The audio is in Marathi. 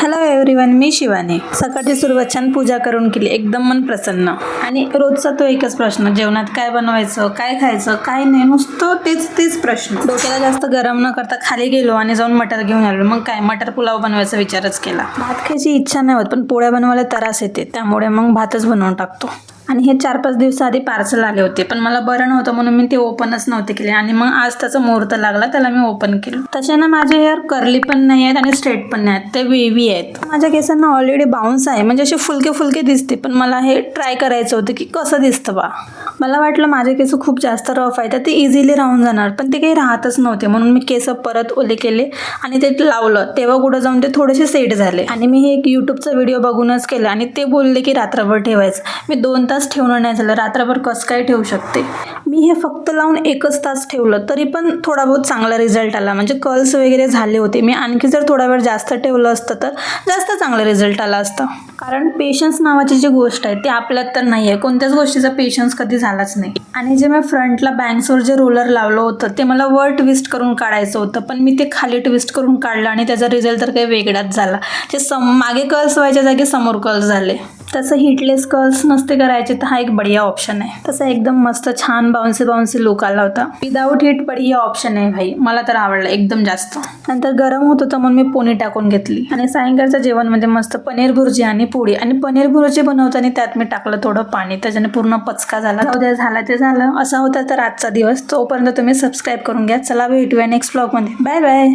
हॅलो एव्हरीवन, मी शिवानी. सकाळची सुरुवात छान पूजा करून केली, एकदम मन प्रसन्न. आणि रोजचा तो एकच प्रश्न, जेवणात काय बनवायचं, काय खायचं, काय नाही, नुसतं तेच प्रश्न. डोक्याला जास्त गरम न करता खाली गेलो आणि जाऊन मटर घेऊन आलो. मग काय, मटर पुलाव बनवायचा विचारच केला. भात खायची इच्छा नाही होत, पण पोळ्या बनवायला त्रास येते, त्यामुळे मग भातच बनवून टाकतो. आणि हे 4-5 दिवसाआधी पार्सल आले होते, पण मला बरं नव्हतं म्हणून मी ते ओपनच नव्हते केले. आणि मग आज त्याचा मुहूर्त लागला, त्याला मी ओपन केलं. तसे ना माझे हेअर कर्ली पण नाही आहेत आणि स्ट्रेट पण नाही आहेत, ते वेव्ही आहेत. माझ्या केसांना ऑलरेडी बाउन्स आहे, म्हणजे असे फुलके फुलके दिसते, पण मला हे ट्राय करायचं होतं की कसं दिसतं बा. मला वाटलं माझे केस खूप जास्त रफ आहेत, तर ते इझिली राहून जाणार, पण ते काही राहतच नव्हते. म्हणून मी केस परत ओले केले आणि ते लावलं, तेव्हा कुठं जाऊन ते थोडेसे सेट झाले. आणि मी हे एक यूट्यूबचा व्हिडिओ बघूनच केलं आणि ते बोलले की रात्रभर ठेवायचं. मी 2 तास ठेवणं नाही झालं, रात्रभर कसं काय ठेवू शकते. मी हे फक्त लावून 1च तास ठेवलं, तरी पण थोडा बहुत चांगला रिझल्ट आला. म्हणजे कर्ल्स वगैरे झाले होते. मी आणखी जर थोडा वेळ जास्त ठेवलं असतं तर जास्त चांगला रिझल्ट आला असता. कारण पेशन्स नावाची जी गोष्ट आहे ती आपल्यात तर नाही आहे. कोणत्याच गोष्टीचा पेशन्स कधी झालाच नाही. आणि जे मी फ्रंटला बँग्सवर जे रोलर लावलं होतं ते मला वर ट्विस्ट करून काढायचं होतं, पण मी ते खाली ट्विस्ट करून काढलं आणि त्याचा रिझल्ट तर काही वेगळाच झाला. जे मागे कर्ल्स व्हायच्या जागी समोर कर्ल्स झाले. तसं हिटलेस कर्ल्स नसते करायचे तर हा एक बढिया ऑप्शन आहे. तसं एकदम मस्त छान बाउन्सी लुक आला होता. विदाऊट हिट बढिया ऑप्शन आहे भाई, मला तर आवडलं एकदम जास्त. नंतर गरम होत होतं म्हणून मी पोनी टाकून घेतली. आणि सायंकाळच्या जेवणमध्ये मस्त पनीर भुर्जी आणि पोळी. आणि पनीर भुर्जी बनवताना त्यात मी टाकलं थोडं पाणी, त्याच्याने पूर्ण पचका झाला. उद्या झाला ते झालं. असा होता तर आजचा दिवस. तोपर्यंत तुम्ही सबस्क्राईब करून घ्या. चला भेटूया नेक्स्ट व्लॉगमध्ये. Bye bye.